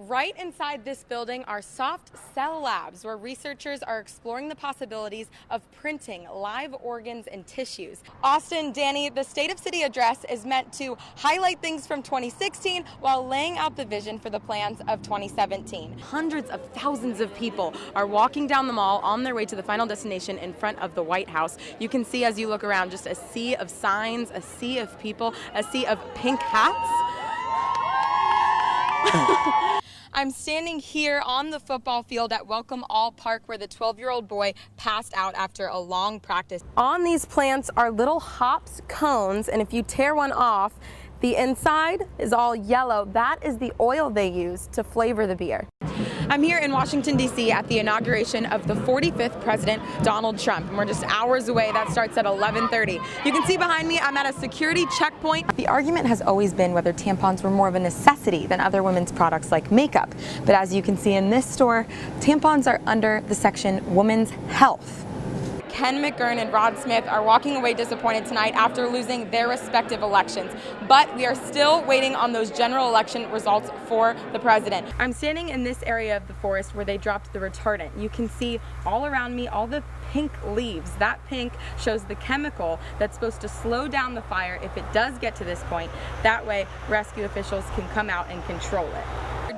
Right inside this building are soft cell labs where researchers are exploring the possibilities of printing live organs and tissues. Austin, Danny, the State of City address is meant to highlight things from 2016 while laying out the vision for the plans of 2017. Hundreds of thousands of people are walking down the mall on their way to the final destination in front of the White House. You can see as you look around just a sea of signs, a sea of people, a sea of pink hats. I'm standing here on the football field at Welcome All Park where the 12-year-old boy passed out after a long practice. On these plants are little hops cones, and if you tear one off, the inside is all yellow. That is the oil they use to flavor the beer. I'm here in Washington, D.C. at the inauguration of the 45th President, Donald Trump. And we're just hours away. That starts at 11:30. You can see behind me, I'm at a security checkpoint. The argument has always been whether tampons were more of a necessity than other women's products like makeup. But as you can see in this store, tampons are under the section Women's Health. Ken McGurn and Rod Smith are walking away disappointed tonight after losing their respective elections. But we are still waiting on those general election results for the president. I'm standing in this area of the forest where they dropped the retardant. You can see all around me all the pink leaves. That pink shows the chemical that's supposed to slow down the fire if it does get to this point. That way, rescue officials can come out and control it.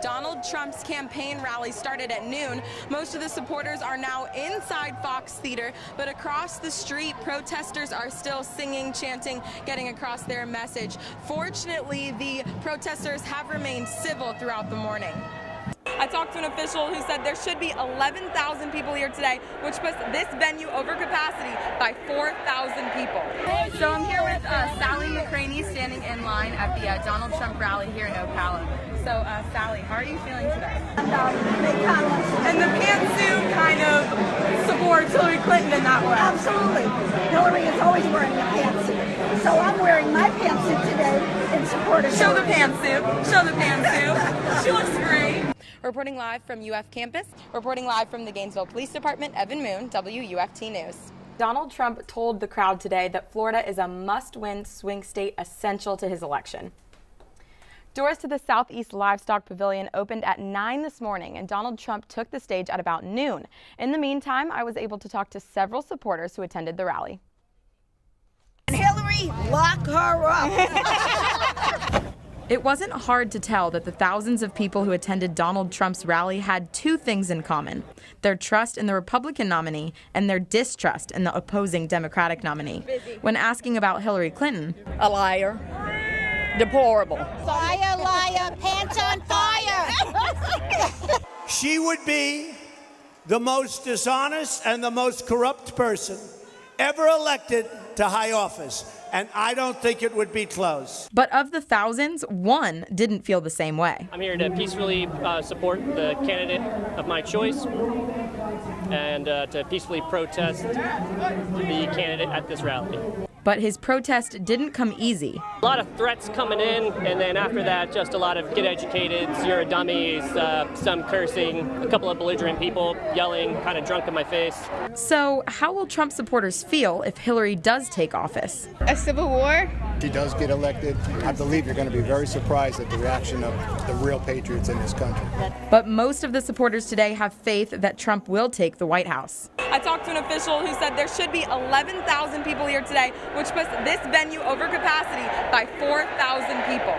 Donald Trump's campaign rally started at noon. Most of the supporters are now inside Fox Theater, but across the street, protesters are still singing, chanting, getting across their message. Fortunately, the protesters have remained civil throughout the morning. I talked to an official who said there should be 11,000 people here today, which puts this venue over capacity by 4,000 people. So I'm here with Sally McCraney standing in line at the Donald Trump rally here in Ocala. So Sally, how are you feeling today? And the pantsuit kind of supports Hillary Clinton in that way. Absolutely. Hillary is always wearing a pantsuit. So I'm wearing my pantsuit today in support of Show the pantsuit. Show the pantsuit. She looks great. Reporting live from UF campus, reporting live from the Gainesville Police Department, Evyn Moon, WUFT News. Donald Trump told the crowd today that Florida is a must-win swing state essential to his election. Doors to the Southeast Livestock Pavilion opened at 9 this morning, and Donald Trump took the stage at about noon. In the meantime, I was able to talk to several supporters who attended the rally. Hillary, lock her up. It wasn't hard to tell that the thousands of people who attended Donald Trump's rally had two things in common: their trust in the Republican nominee and their distrust in the opposing Democratic nominee. When asking about Hillary Clinton, a liar, deplorable. Fire, liar, pants on fire. She would be the most dishonest and the most corrupt person ever elected to high office. And I don't think it would be close. But of the thousands, one didn't feel the same way. I'm here to peacefully support the candidate of my choice and to peacefully protest the candidate at this rally. But his protest didn't come easy. A lot of threats coming in, and then after that, just a lot of get educated, you're a dummy, some cursing, a couple of belligerent people yelling, kind of drunk in my face. So how will Trump supporters feel if Hillary does take office? A civil war? If she does get elected, I believe you're going to be very surprised at the reaction of the real patriots in this country. But most of the supporters today have faith that Trump will take the White House. I talked to an official who said there should be 11,000 people here today, which puts this venue over capacity by 4,000 people.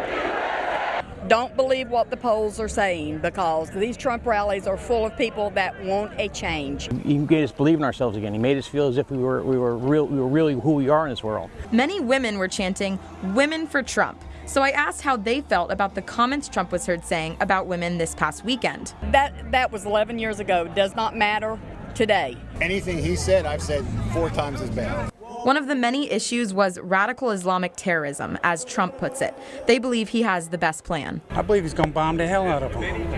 Don't believe what the polls are saying, because these Trump rallies are full of people that want a change. He made us believe in ourselves again. He made us feel as if we were really who we are in this world. Many women were chanting, "Women for Trump." So I asked how they felt about the comments Trump was heard saying about women this past weekend. That was 11 years ago. Does not matter today. Anything he said, I've said 4 times as bad. One of the many issues was radical Islamic terrorism, as Trump puts it. They believe he has the best plan. I believe he's going to bomb the hell out of them.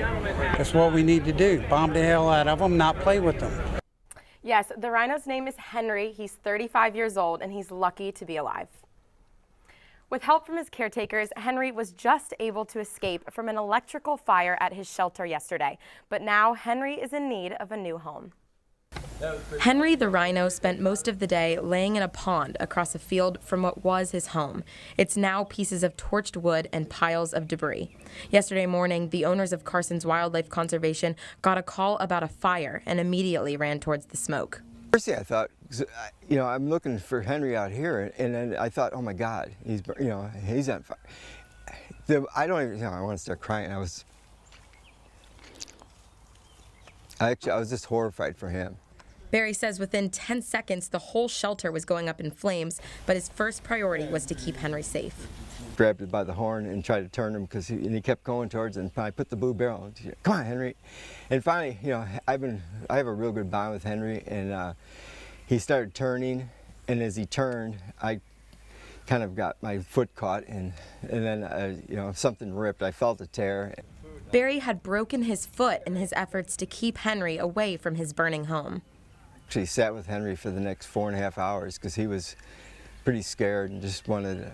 That's what we need to do, bomb the hell out of them, not play with them. Yes, the RHINO's name is Henry. He's 35 years old, and he's lucky to be alive. With help from his caretakers, Henry was just able to escape from an electrical fire at his shelter yesterday. But now Henry is in need of a new home. Henry the RHINO spent most of the day laying in a pond across a field from what was his home. It's now pieces of torched wood and piles of debris. Yesterday morning, the owners of Carson's Wildlife Conservation got a call about a fire and immediately ran towards the smoke. First thing I thought, I'm looking for Henry out here, and then I thought, oh my God, he's on fire. I don't even, I want to start crying. I was just horrified for him. Barry says within 10 seconds, the whole shelter was going up in flames, but his first priority was to keep Henry safe. Grabbed it by the horn and tried to turn him because he kept going towards it, and I put the blue barrel. Come on, Henry. And finally, I have a real good bond with Henry, and he started turning, and as he turned, I kind of got my foot caught, and then something ripped. I felt a tear. Barry had broken his foot in his efforts to keep Henry away from his burning home. Actually sat with Henry for the next 4.5 hours because he was pretty scared and just wanted,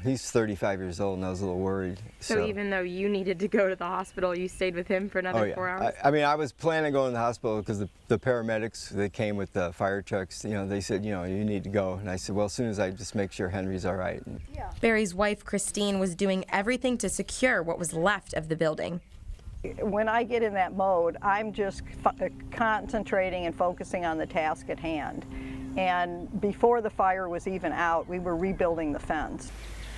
he's 35 years old and I was a little worried. So even though you needed to go to the hospital, you stayed with him for another 4 hours? I was planning on going to the hospital because the paramedics, they came with the fire trucks, they said, you need to go. And I said, well, as soon as I just make sure Henry's all right. Yeah. Barry's wife, Christine, was doing everything to secure what was left of the building. When I get in that mode, I'm just concentrating and focusing on the task at hand. And before the fire was even out, we were rebuilding the fence.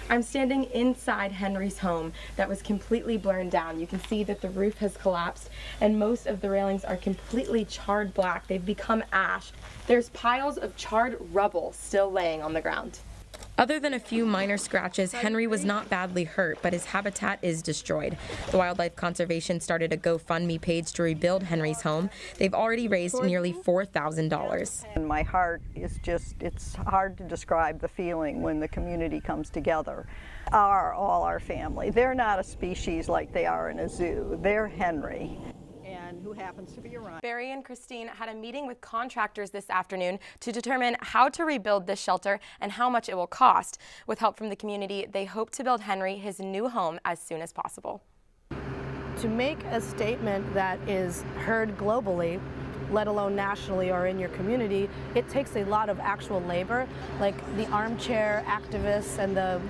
I'm standing inside Henry's home that was completely burned down. You can see that the roof has collapsed and most of the railings are completely charred black. They've become ash. There's piles of charred rubble still laying on the ground. Other than a few minor scratches, Henry was not badly hurt, but his habitat is destroyed. The Wildlife Conservation started a GoFundMe page to rebuild Henry's home. They've already raised nearly $4,000. And my heart is it's hard to describe the feeling when the community comes together. All our family. They're not a species like they are in a zoo. They're Henry. And who happens to be around. Barry and Christine had a meeting with contractors this afternoon to determine how to rebuild this shelter and how much it will cost. With help from the community, they hope to build Henry his new home as soon as possible. To make a statement that is heard globally, let alone nationally or in your community, it takes a lot of actual labor, like the armchair activists and the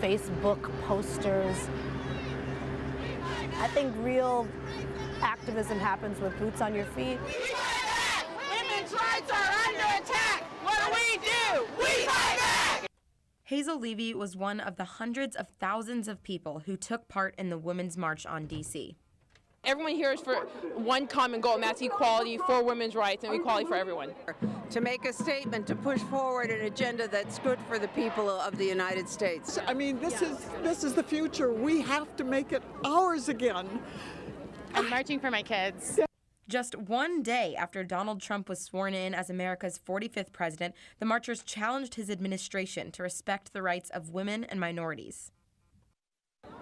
Facebook posters. I think real activism happens with boots on your feet. Women's rights are under attack. What do? We fight back! Hazel Levy was one of the hundreds of thousands of people who took part in the Women's March on D.C. Everyone here is for one common goal, and that's equality for women's rights and equality for everyone. To make a statement, to push forward an agenda that's good for the people of the United States. I mean, this is the future. We have to make it ours again. I'm marching for my kids. Just one day after Donald Trump was sworn in as America's 45th president, the marchers challenged his administration to respect the rights of women and minorities.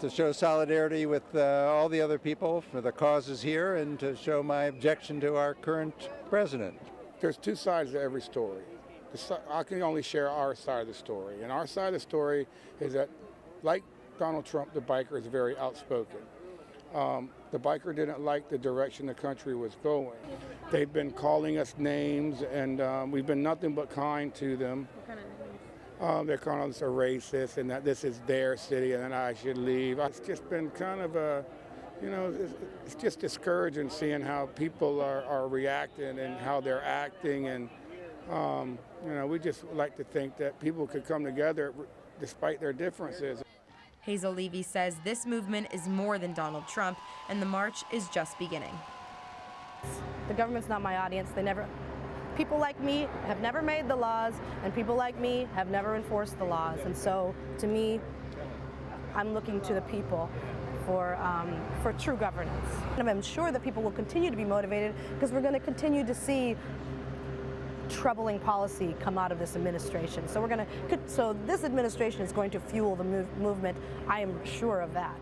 To show solidarity with all the other people for the causes here and to show my objection to our current president. There's two sides to every story. I can only share our side of the story. And our side of the story is that, like Donald Trump, the biker is very outspoken. The biker didn't like the direction the country was going. They've been calling us names, and we've been nothing but kind to them. They're calling us a racist and that this is their city and that I should leave. It's just been kind of a, it's just discouraging seeing how people are reacting and how they're acting. And, we just like to think that people could come together despite their differences. Hazel Levy says this movement is more than Donald Trump, and the march is just beginning. The government's not my audience. People like me have never made the laws, and people like me have never enforced the laws. And so, to me, I'm looking to the people for true governance. And I'm sure that people will continue to be motivated because we're going to continue to see troubling policy come out of this administration. So this administration is going to fuel the movement. I am sure of that.